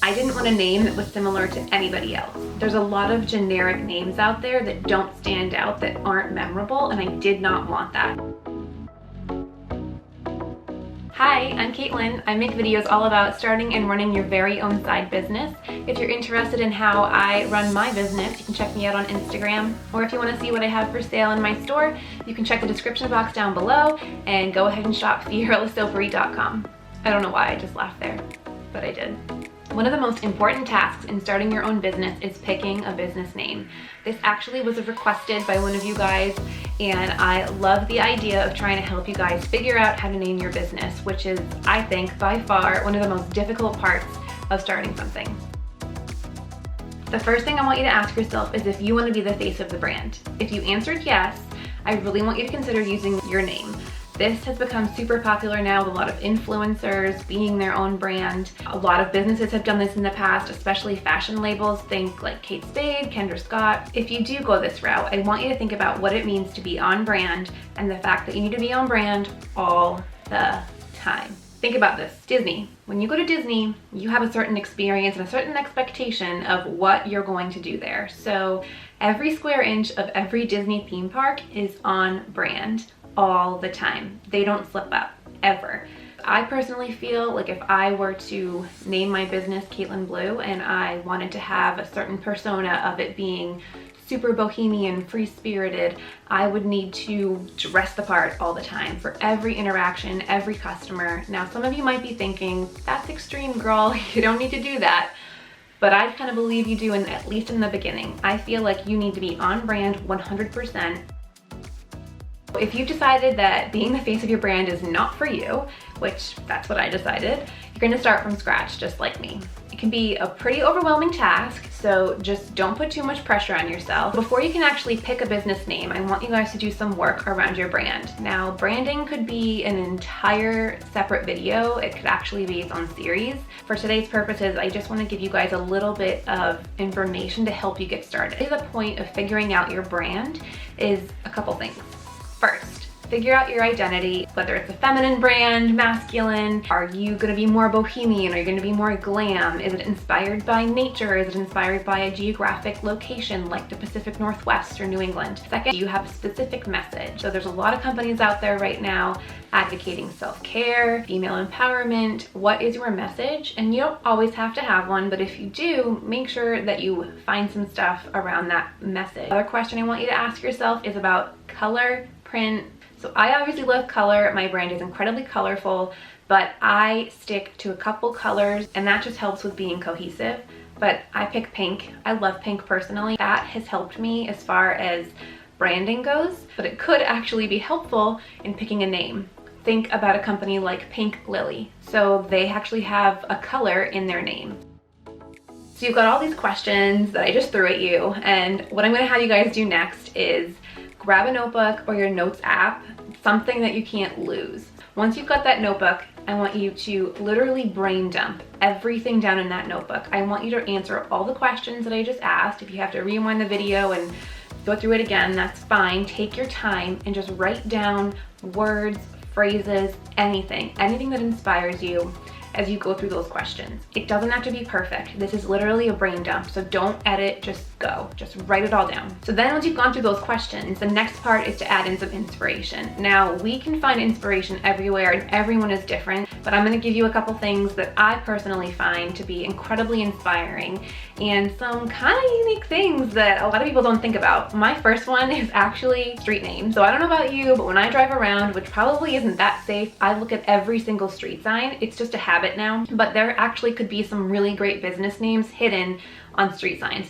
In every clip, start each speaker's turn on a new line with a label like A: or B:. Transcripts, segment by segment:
A: I didn't want a name that was similar to anybody else. There's a lot of generic names out there that don't stand out, that aren't memorable, and I did not want that. Hi, I'm Caitlin. I make videos all about starting and running your very own side business. If you're interested in how I run my business, you can check me out on Instagram. Or if you want to see what I have for sale in my store, you can check the description box down below and go ahead and shop fiorellasoapery.com. I don't know why I just laughed there, but I did. One of the most important tasks in starting your own business is picking a business name. This actually was requested by one of you guys, and I love the idea of trying to help you guys figure out how to name your business, which is, I think, by far one of the most difficult parts of starting something. The first thing I want you to ask yourself is if you want to be the face of the brand. If you answered yes, I really want you to consider using your name. This has become super popular now with a lot of influencers being their own brand. A lot of businesses have done this in the past, especially fashion labels. Think like Kate Spade, Kendra Scott. If you do go this route, I want you to think about what it means to be on brand and the fact that you need to be on brand all the time. Think about this. Disney. When you go to Disney, you have a certain experience and a certain expectation of what you're going to do there. So every square inch of every Disney theme park is on brand all the time. They don't slip up, ever. I personally feel like if I were to name my business Caitlin Blue and I wanted to have a certain persona of it being super bohemian, free-spirited, I would need to dress the part all the time for every interaction, every customer. Now, some of you might be thinking, that's extreme, girl, you don't need to do that. But I kind of believe you do, at least in the beginning. I feel like you need to be on brand 100%. If you've decided that being the face of your brand is not for you, which that's what I decided, you're going to start from scratch just like me. It can be a pretty overwhelming task, so just don't put too much pressure on yourself. Before you can actually pick a business name, I want you guys to do some work around your brand. Now, branding could be an entire separate video. It could actually be its own series. For today's purposes, I just want to give you guys a little bit of information to help you get started. The point of figuring out your brand is a couple things. First, figure out your identity, whether it's a feminine brand, masculine. Are you gonna be more bohemian? Are you gonna be more glam? Is it inspired by nature? Is it inspired by a geographic location like the Pacific Northwest or New England? Second, do you have a specific message? So there's a lot of companies out there right now advocating self-care, female empowerment. What is your message? And you don't always have to have one, but if you do, make sure that you find some stuff around that message. Another question I want you to ask yourself is about color, print. So I obviously love color. My brand is incredibly colorful, but I stick to a couple colors and that just helps with being cohesive. But I pick pink. I love pink personally. That has helped me as far as branding goes, but it could actually be helpful in picking a name. Think about a company like Pink Lily. So they actually have a color in their name. So you've got all these questions that I just threw at you, and what I'm gonna have you guys do next is grab a notebook or your notes app, something that you can't lose. Once you've got that notebook, I want you to literally brain dump everything down in that notebook. I want you to answer all the questions that I just asked. If you have to rewind the video and go through it again, that's fine. Take your time and just write down words, phrases, anything that inspires you as you go through those questions. It doesn't have to be perfect. This is literally a brain dump, so don't edit, just go. Just write it all down. So then once you've gone through those questions, the next part is to add in some inspiration. Now, we can find inspiration everywhere and everyone is different, but I'm gonna give you a couple things that I personally find to be incredibly inspiring and some kind of unique things that a lot of people don't think about. My first one is actually street names. So I don't know about you, but when I drive around, which probably isn't that safe, I look at every single street sign. It's just a habit now, but there actually could be some really great business names hidden on street signs.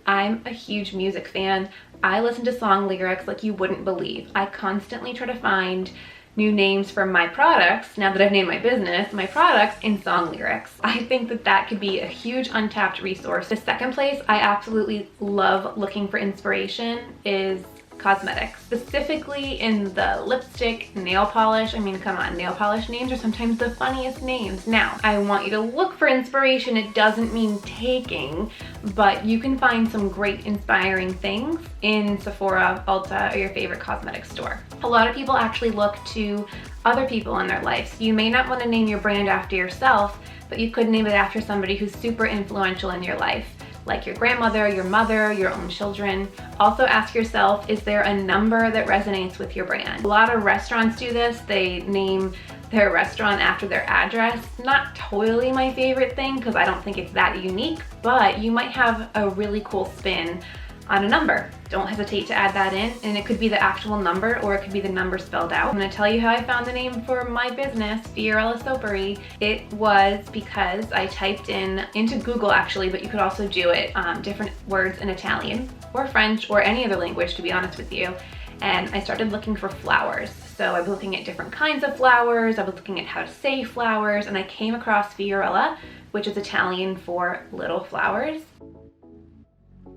A: I'm a huge music fan. I listen to song lyrics like you wouldn't believe. I constantly try to find new names for my products, now that I've named my business, my products in song lyrics. I think that that could be a huge untapped resource. The second place I absolutely love looking for inspiration is cosmetics, specifically in the lipstick, nail polish. I mean, come on, nail polish names are sometimes the funniest names. Now, I want you to look for inspiration. It doesn't mean taking, but you can find some great inspiring things in Sephora, Ulta, or your favorite cosmetic store. A lot of people actually look to other people in their life. So you may not want to name your brand after yourself, but you could name it after somebody who's super influential in your life, like your grandmother, your mother, your own children. Also ask yourself, is there a number that resonates with your brand? A lot of restaurants do this. They name their restaurant after their address. Not totally my favorite thing because I don't think it's that unique, but you might have a really cool spin on a number. Don't hesitate to add that in, and it could be the actual number or it could be the number spelled out. I'm gonna tell you how I found the name for my business, Fiorella Soapery. It was because I typed into Google actually, but you could also do it, different words in Italian or French or any other language, to be honest with you. And I started looking for flowers. So I was looking at different kinds of flowers, I was looking at how to say flowers, and I came across Fiorella, which is Italian for little flowers.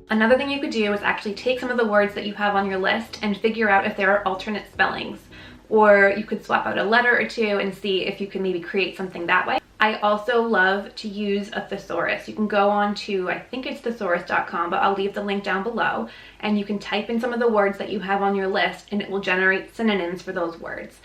A: Another thing you could do is actually take some of the words that you have on your list and figure out if there are alternate spellings. Or you could swap out a letter or two and see if you can maybe create something that way. I also love to use a thesaurus. You can go on to, I think it's thesaurus.com, but I'll leave the link down below, and you can type in some of the words that you have on your list and it will generate synonyms for those words.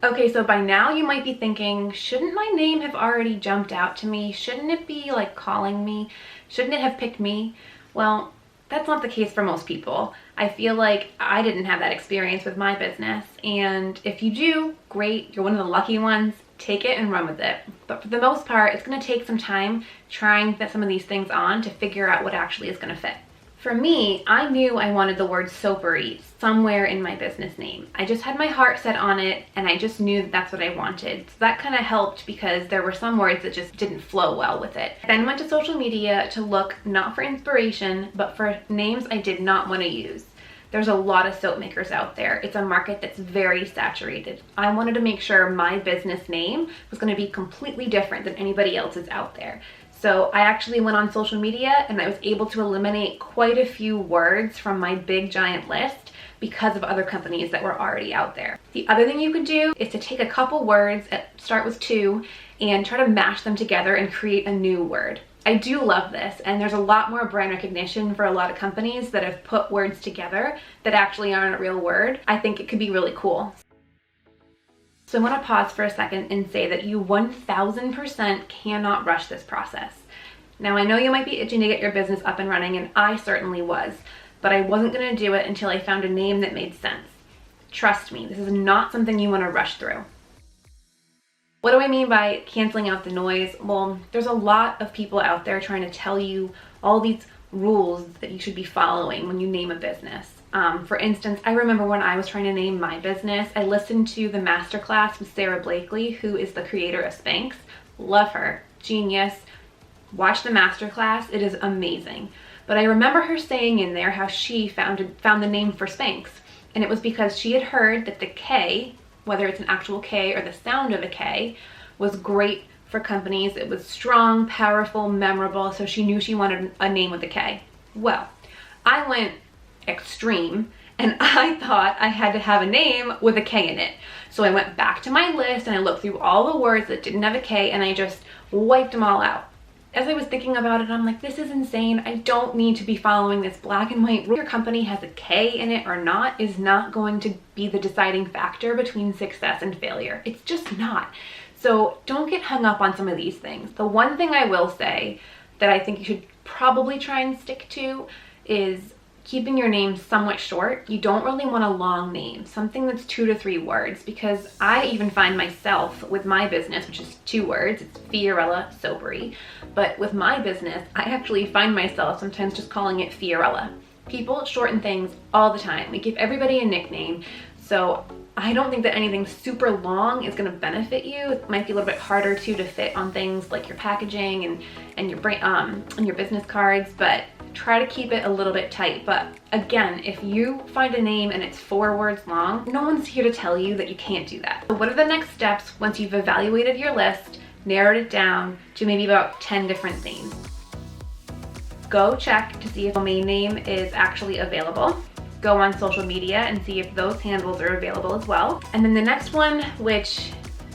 A: Okay, so by now you might be thinking, shouldn't my name have already jumped out to me? Shouldn't it be like calling me? Shouldn't it have picked me? Well, that's not the case for most people. I feel like I didn't have that experience with my business, and if you do, great, you're one of the lucky ones. Take it and run with it. But for the most part, it's gonna take some time trying some of these things on to figure out what actually is gonna fit. For me, I knew I wanted the word soapery somewhere in my business name. I just had my heart set on it, and I just knew that that's what I wanted. So that kind of helped because there were some words that just didn't flow well with it. Then went to social media to look not for inspiration, but for names I did not want to use. There's a lot of soap makers out there. It's a market that's very saturated. I wanted to make sure my business name was going to be completely different than anybody else's out there. So I actually went on social media and I was able to eliminate quite a few words from my big giant list because of other companies that were already out there. The other thing you could do is to take a couple words, start with two, and try to mash them together and create a new word. I do love this, and there's a lot more brand recognition for a lot of companies that have put words together that actually aren't a real word. I think it could be really cool. So I want to pause for a second and say that you 1000% cannot rush this process. Now I know you might be itching to get your business up and running, and I certainly was, but I wasn't going to do it until I found a name that made sense. Trust me, this is not something you want to rush through. What do I mean by canceling out the noise? Well, there's a lot of people out there trying to tell you all these rules that you should be following when you name a business. For instance, I remember when I was trying to name my business, I listened to the masterclass with Sarah Blakely, who is the creator of Spanx. Love her, genius. Watch the masterclass, it is amazing. But I remember her saying in there how she found the name for Spanx, and it was because she had heard that the K, whether it's an actual K or the sound of a K, was great for companies. It was strong, powerful, memorable, so she knew she wanted a name with a K. Well, I went extreme and I thought I had to have a name with a K in it. So I went back to my list and I looked through all the words that didn't have a K and I just wiped them all out. As I was thinking about it, I'm like, this is insane. I don't need to be following this black and white rule. Your company has a K in it or not is not going to be the deciding factor between success and failure. It's just not. So don't get hung up on some of these things. The one thing I will say that I think you should probably try and stick to is keeping your name somewhat short. You don't really want a long name, something that's 2 to 3 words, because I even find myself with my business, which is 2 words, it's Fiorella Soapery, but with my business, I actually find myself sometimes just calling it Fiorella. People shorten things all the time. We give everybody a nickname, so I don't think that anything super long is going to benefit you. It might be a little bit harder to fit on things like your packaging and your business cards, but try to keep it a little bit tight. But again, if you find a name and it's 4 words long, no one's here to tell you that you can't do that. So what are the next steps once you've evaluated your list, narrowed it down to maybe about 10 different things? Go check to see if a domain name is actually available. Go on social media and see if those handles are available as well. And then the next one, which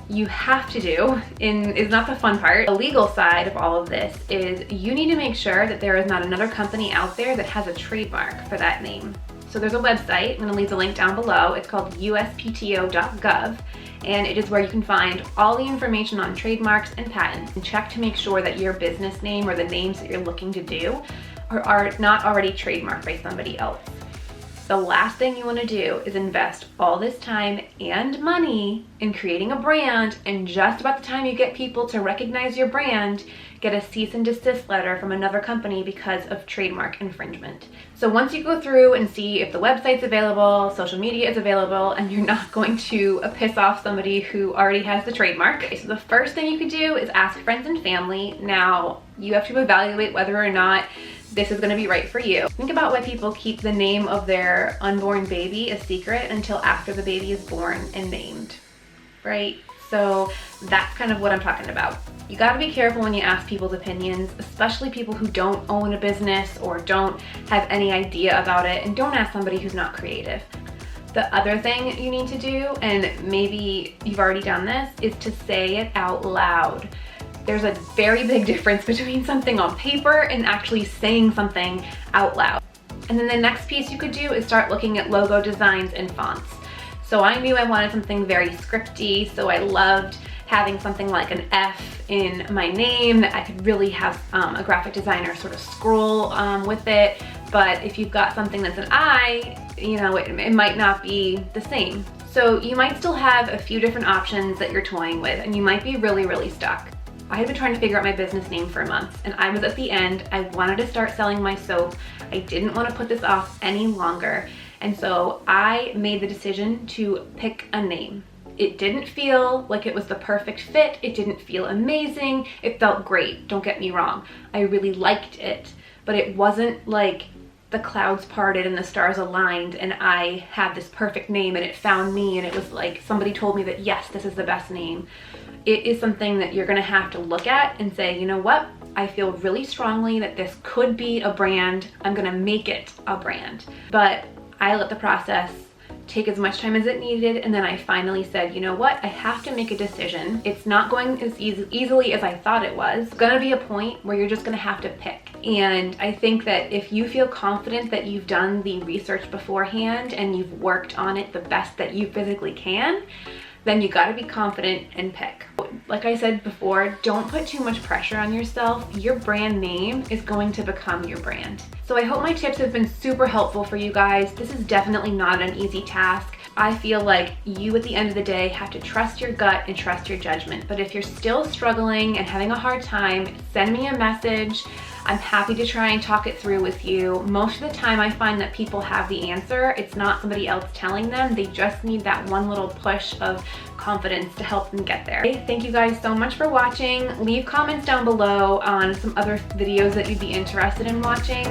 A: you have to do is not the fun part. The legal side of all of this is you need to make sure that there is not another company out there that has a trademark for that name. So there's a website, I'm gonna leave the link down below. It's called uspto.gov, and it is where you can find all the information on trademarks and patents and check to make sure that your business name or the names that you're looking to do are not already trademarked by somebody else. The last thing you want to do is invest all this time and money in creating a brand, and just about the time you get people to recognize your brand, get a cease and desist letter from another company because of trademark infringement. So once you go through and see if the website's available, social media is available, and you're not going to piss off somebody who already has the trademark. So the first thing you could do is ask friends and family. Now, you have to evaluate whether or not this is gonna be right for you. Think about why people keep the name of their unborn baby a secret until after the baby is born and named, right? So that's kind of what I'm talking about. You gotta be careful when you ask people's opinions, especially people who don't own a business or don't have any idea about it, and don't ask somebody who's not creative. The other thing you need to do, and maybe you've already done this, is to say it out loud. There's a very big difference between something on paper and actually saying something out loud. And then the next piece you could do is start looking at logo designs and fonts. So I knew I wanted something very scripty, so I loved having something like an F in my name that I could really have a graphic designer sort of scroll with it. But if you've got something that's an I, you know, it might not be the same. So you might still have a few different options that you're toying with, and you might be really stuck. I had been trying to figure out my business name for months, and I was at the end. I wanted to start selling my soap. I didn't want to put this off any longer. And so I made the decision to pick a name. It didn't feel like it was the perfect fit. It didn't feel amazing. It felt great, don't get me wrong. I really liked it, but it wasn't like the clouds parted and the stars aligned and I had this perfect name and it found me, and it was like somebody told me that yes, this is the best name. It is something that you're gonna have to look at and say, you know what? I feel really strongly that this could be a brand. I'm gonna make it a brand. But I let the process take as much time as it needed, and then I finally said, you know what? I have to make a decision. It's not going as easily as I thought it was. It's gonna be a point where you're just gonna have to pick. And I think that if you feel confident that you've done the research beforehand and you've worked on it the best that you physically can, then you gotta be confident and pick. Like I said before, don't put too much pressure on yourself. Your brand name is going to become your brand. So I hope my tips have been super helpful for you guys. This is definitely not an easy task. I feel like you at the end of the day have to trust your gut and trust your judgment. But if you're still struggling and having a hard time, send me a message. I'm happy to try and talk it through with you. Most of the time I find that people have the answer. It's not somebody else telling them. They just need that one little push of confidence to help them get there. Thank you guys so much for watching. Leave comments down below on some other videos that you'd be interested in watching.